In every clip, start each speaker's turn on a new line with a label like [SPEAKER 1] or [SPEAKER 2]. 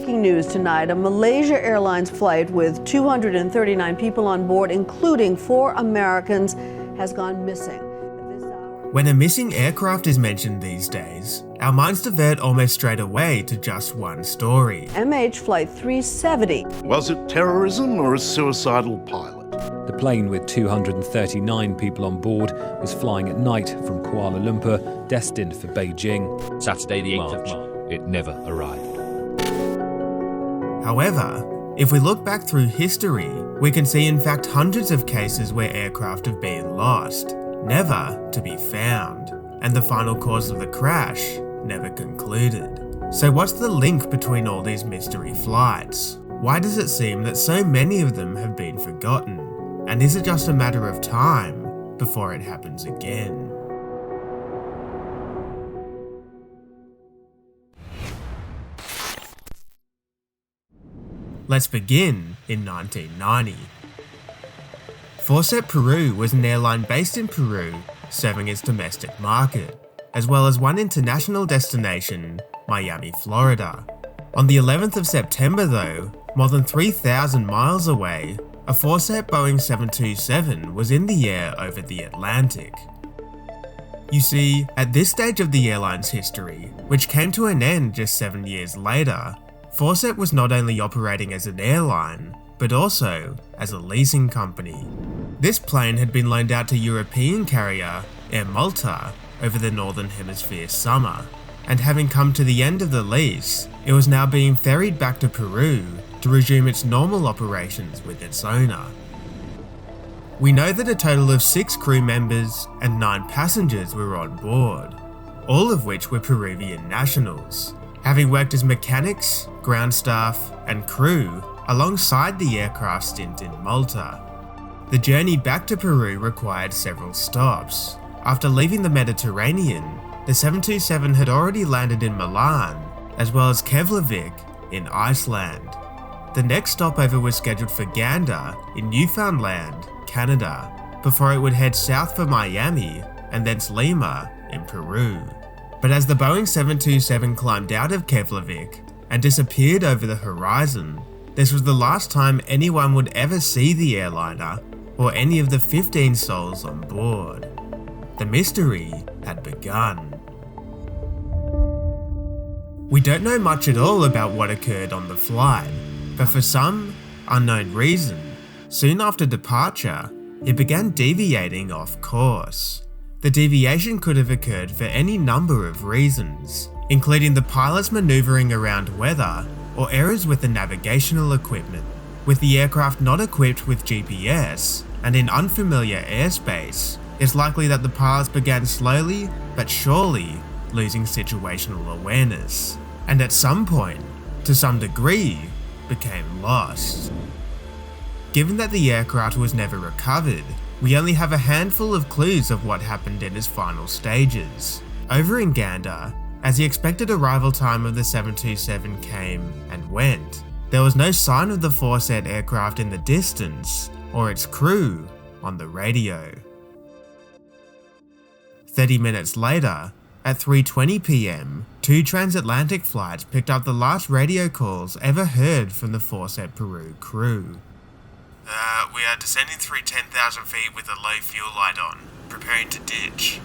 [SPEAKER 1] breaking news tonight. A Malaysia Airlines flight with 239 people on board, including 4 Americans, has gone missing.
[SPEAKER 2] When a missing aircraft is mentioned these days, our minds divert almost straight away to just one story.
[SPEAKER 1] MH Flight 370.
[SPEAKER 3] Was it terrorism or a suicidal pilot?
[SPEAKER 4] The plane with 239 people on board was flying at night from Kuala Lumpur, destined for Beijing.
[SPEAKER 5] Saturday the 8th of March. It never arrived.
[SPEAKER 2] However, if we look back through history, we can see in fact hundreds of cases where aircraft have been lost, never to be found, and the final cause of the crash never concluded. So what's the link between all these mystery flights? Why does it seem that so many of them have been forgotten? And is it just a matter of time before it happens again? Let's begin in 1990. Forset Peru was an airline based in Peru, serving its domestic market, as well as one international destination, Miami, Florida. On the 11th of September though, more than 3,000 miles away, a Forset Boeing 727 was in the air over the Atlantic. You see, at this stage of the airline's history, which came to an end just 7 years later, Forset was not only operating as an airline, but also as a leasing company. This plane had been loaned out to European carrier Air Malta over the Northern Hemisphere summer, and having come to the end of the lease, it was now being ferried back to Peru to resume its normal operations with its owner. We know that a total of 6 crew members and 9 passengers were on board, all of which were Peruvian nationals, having worked as mechanics, ground staff, and crew alongside the aircraft stint in Malta. The journey back to Peru required several stops. After leaving the Mediterranean, the 727 had already landed in Milan, as well as Keflavik in Iceland. The next stopover was scheduled for Gander in Newfoundland, Canada, before it would head south for Miami and thence Lima in Peru. But as the Boeing 727 climbed out of Keflavik and disappeared over the horizon, this was the last time anyone would ever see the airliner or any of the 15 souls on board. The mystery had begun. We don't know much at all about what occurred on the flight, but for some unknown reason, soon after departure, it began deviating off course. The deviation could have occurred for any number of reasons, including the pilots maneuvering around weather or errors with the navigational equipment. With the aircraft not equipped with GPS and in unfamiliar airspace, it's likely that the pilots began slowly but surely losing situational awareness, and at some point, to some degree, became lost. Given that the aircraft was never recovered, we only have a handful of clues of what happened in its final stages. Over in Gander, as the expected arrival time of the 727 came and went, there was no sign of the Forset aircraft in the distance or its crew on the radio. 30 minutes later, at 3:20 PM, 2 transatlantic flights picked up the last radio calls ever heard from the Forset Peru crew. We are descending through 10,000 feet with a low fuel light on, preparing to ditch.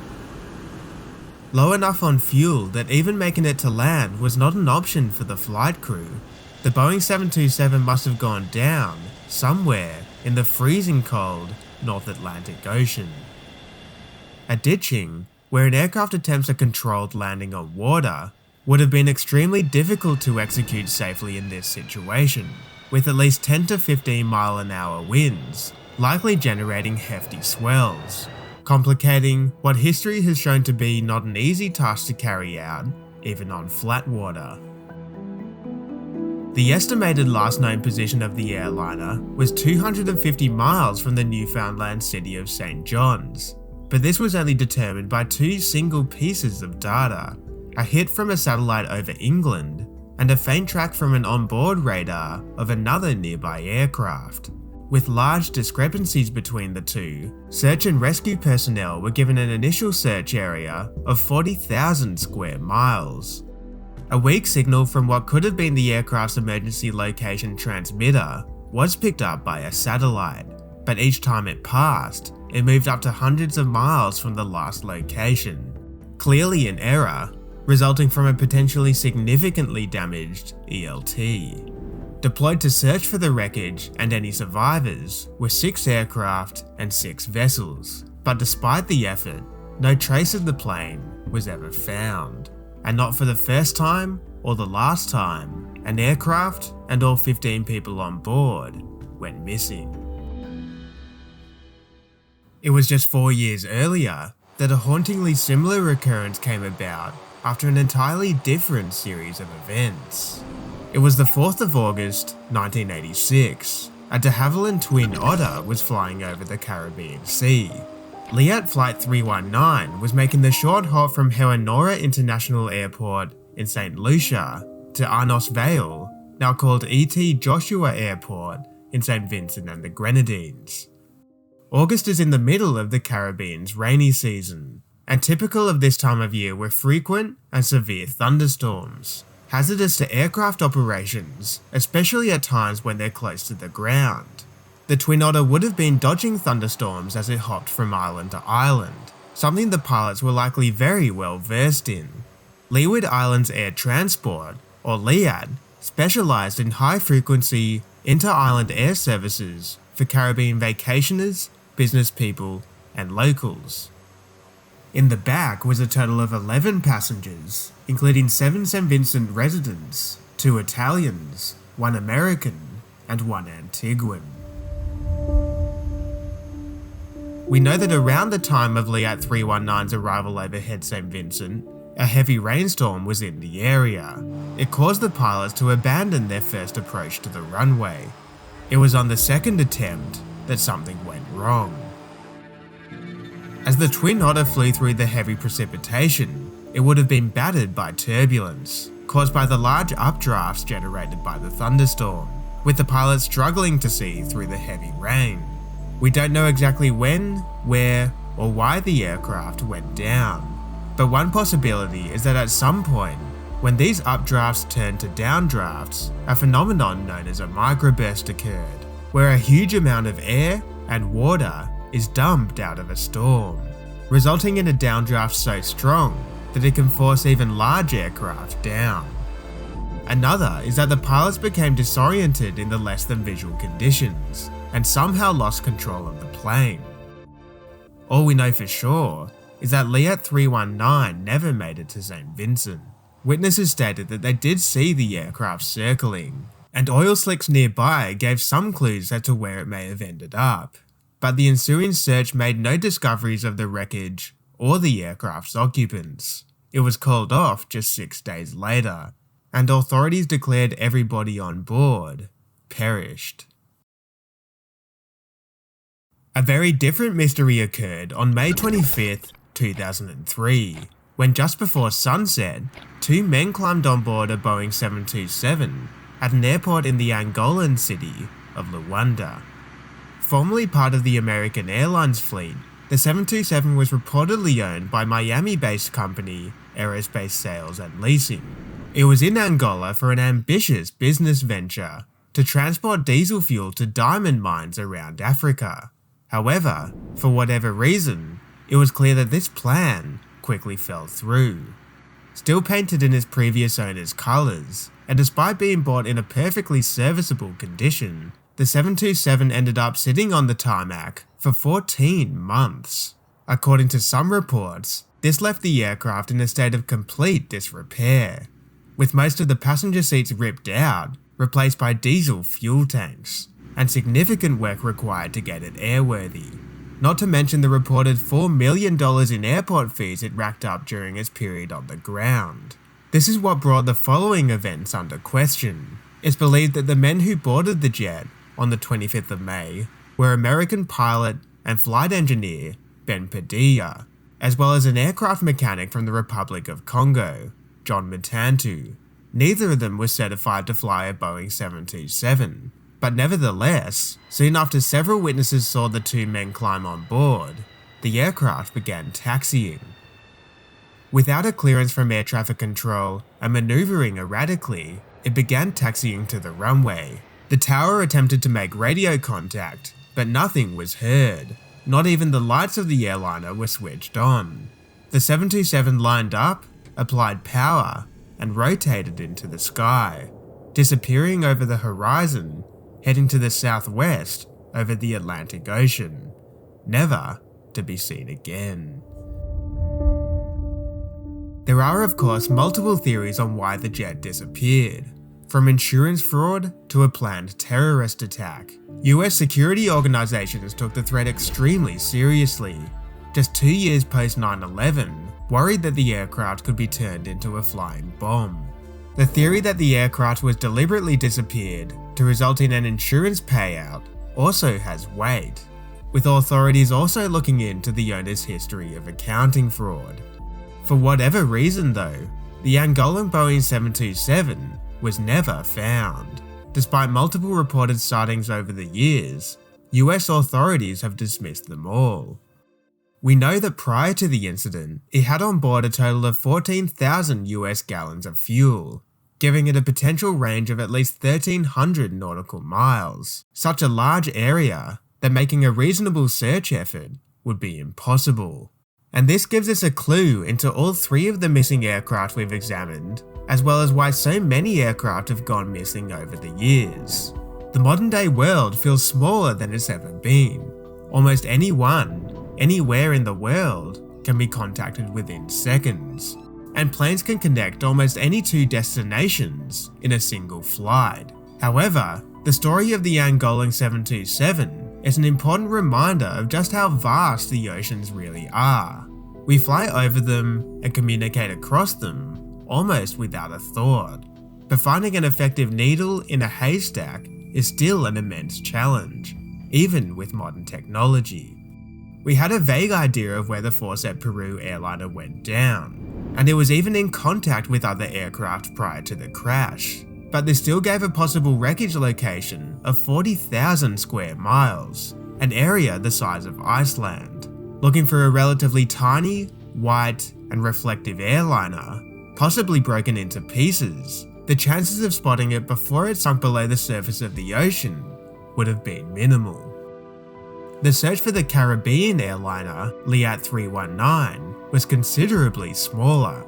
[SPEAKER 2] Low enough on fuel that even making it to land was not an option for the flight crew. The Boeing 727 must have gone down somewhere in the freezing cold North Atlantic Ocean. At ditching, where an aircraft attempts a controlled landing on water, would have been extremely difficult to execute safely in this situation, with at least 10 to 15 mile-an-hour winds, likely generating hefty swells, complicating what history has shown to be not an easy task to carry out, even on flat water. The estimated last known position of the airliner was 250 miles from the Newfoundland city of St. John's, but this was only determined by 2 single pieces of data: a hit from a satellite over England and a faint track from an onboard radar of another nearby aircraft. With large discrepancies between the two, search and rescue personnel were given an initial search area of 40,000 square miles. A weak signal from what could have been the aircraft's emergency location transmitter was picked up by a satellite, but each time it passed, it moved up to hundreds of miles from the last location, clearly an error, resulting from a potentially significantly damaged ELT. Deployed to search for the wreckage and any survivors were 6 aircraft and 6 vessels, but despite the effort, no trace of the plane was ever found. And not for the first time or the last time, an aircraft and all 15 people on board went missing. It was just 4 years earlier that a hauntingly similar occurrence came about after an entirely different series of events. It was the 4th of August, 1986. A de Havilland Twin Otter was flying over the Caribbean Sea. Liat Flight 319 was making the short hop from Hewanora International Airport in St. Lucia to Arnos Vale, now called E.T. Joshua Airport in St. Vincent and the Grenadines. August is in the middle of the Caribbean's rainy season, and typical of this time of year were frequent and severe thunderstorms, hazardous to aircraft operations, especially at times when they're close to the ground. The Twin Otter would have been dodging thunderstorms as it hopped from island to island, something the pilots were likely very well versed in. Leeward Islands Air Transport, or LIAT, specialised in high-frequency, inter-island air services for Caribbean vacationers, business people, and locals. In the back was a total of 11 passengers, including 7 St. Vincent residents, 2 Italians, 1 American, and 1 Antiguan. We know that around the time of Liat 319's arrival overhead St. Vincent, a heavy rainstorm was in the area. It caused the pilots to abandon their first approach to the runway. It was on the second attempt that something went wrong. As the Twin Otter flew through the heavy precipitation, it would have been battered by turbulence, caused by the large updrafts generated by the thunderstorm, with the pilots struggling to see through the heavy rain. We don't know exactly when, where, or why the aircraft went down, but one possibility is that at some point, when these updrafts turned to downdrafts, a phenomenon known as a microburst occurred, where a huge amount of air and water is dumped out of a storm, resulting in a downdraft so strong that it can force even large aircraft down. Another is that the pilots became disoriented in the less than visual conditions, and somehow lost control of the plane. All we know for sure is that Liat 319 never made it to St. Vincent. Witnesses stated that they did see the aircraft circling, and oil slicks nearby gave some clues as to where it may have ended up, but the ensuing search made no discoveries of the wreckage or the aircraft's occupants. It was called off just 6 days later, and authorities declared everybody on board perished. A very different mystery occurred on May 25th, 2003, when just before sunset, 2 men climbed on board a Boeing 727 at an airport in the Angolan city of Luanda. Formerly part of the American Airlines fleet, the 727 was reportedly owned by Miami-based company Aerospace Sales and Leasing. It was in Angola for an ambitious business venture to transport diesel fuel to diamond mines around Africa. However, for whatever reason, it was clear that this plan quickly fell through. Still painted in its previous owner's colours, and despite being bought in a perfectly serviceable condition, the 727 ended up sitting on the tarmac for 14 months. According to some reports, this left the aircraft in a state of complete disrepair, with most of the passenger seats ripped out, replaced by diesel fuel tanks, and significant work required to get it airworthy. Not to mention the reported $4 million in airport fees it racked up during its period on the ground. This is what brought the following events under question. It's believed that the men who boarded the jet on the 25th of May were American pilot and flight engineer Ben Padilla, as well as an aircraft mechanic from the Republic of Congo, John Matantu. Neither of them was certified to fly a Boeing 727. But nevertheless, soon after several witnesses saw the 2 men climb on board, the aircraft began taxiing. Without a clearance from air traffic control and maneuvering erratically, it began taxiing to the runway. The tower attempted to make radio contact, but nothing was heard. Not even the lights of the airliner were switched on. The 727 lined up, applied power, and rotated into the sky, disappearing over the horizon, heading to the southwest over the Atlantic Ocean, never to be seen again. There are of course multiple theories on why the jet disappeared, from insurance fraud to a planned terrorist attack. US security organizations took the threat extremely seriously. Just 2 years post 9/11, worried that the aircraft could be turned into a flying bomb. The theory that the aircraft was deliberately disappeared to result in an insurance payout also has weight, with authorities also looking into the owner's history of accounting fraud. For whatever reason though, the Angolan Boeing 727 was never found. Despite multiple reported sightings over the years, US authorities have dismissed them all. We know that prior to the incident, it had on board a total of 14,000 US gallons of fuel, giving it a potential range of at least 1,300 nautical miles, such a large area that making a reasonable search effort would be impossible. And this gives us a clue into all three of the missing aircraft we've examined, as well as why so many aircraft have gone missing over the years. The modern day world feels smaller than it's ever been. Almost anyone, anywhere in the world, can be contacted within seconds, and planes can connect almost any two destinations in a single flight. However, the story of the Angolan 727 is an important reminder of just how vast the oceans really are. We fly over them and communicate across them almost without a thought, but finding an effective needle in a haystack is still an immense challenge, even with modern technology. We had a vague idea of where the Forset Peru airliner went down, and it was even in contact with other aircraft prior to the crash, but this still gave a possible wreckage location of 40,000 square miles, an area the size of Iceland. Looking for a relatively tiny, white, and reflective airliner, possibly broken into pieces, the chances of spotting it before it sunk below the surface of the ocean would have been minimal. The search for the Caribbean airliner Liat 319 was considerably smaller,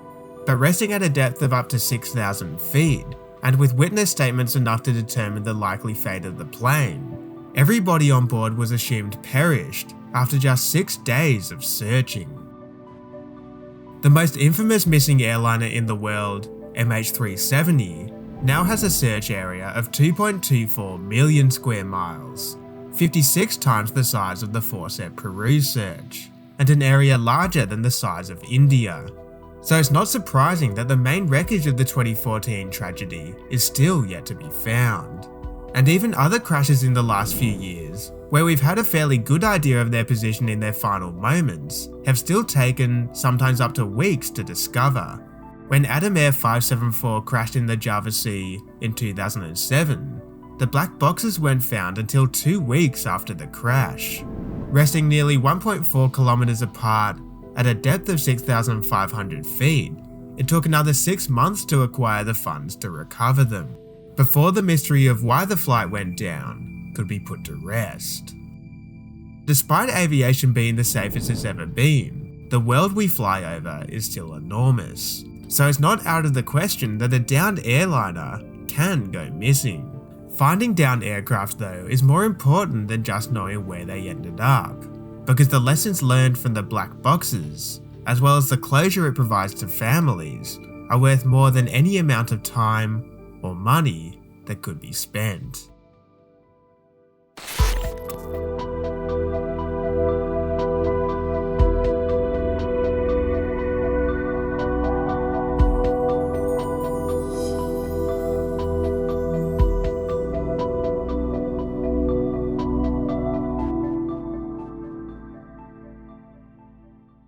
[SPEAKER 2] but resting at a depth of up to 6,000 feet, and with witness statements enough to determine the likely fate of the plane, everybody on board was assumed perished after just 6 days of searching. The most infamous missing airliner in the world, MH370, now has a search area of 2.24 million square miles, 56 times the size of the Forset Peru search, and an area larger than the size of India. So it's not surprising that the main wreckage of the 2014 tragedy is still yet to be found. And even other crashes in the last few years, where we've had a fairly good idea of their position in their final moments, have still taken sometimes up to weeks to discover. When Adam Air 574 crashed in the Java Sea in 2007, the black boxes weren't found until 2 weeks after the crash. Resting nearly 1.4 kilometers apart at a depth of 6,500 feet, it took another 6 months to acquire the funds to recover them, before the mystery of why the flight went down could be put to rest. Despite aviation being the safest it's ever been, the world we fly over is still enormous, so it's not out of the question that a downed airliner can go missing. Finding downed aircraft though is more important than just knowing where they ended up, because the lessons learned from the black boxes, as well as the closure it provides to families, are worth more than any amount of time or money that could be spent.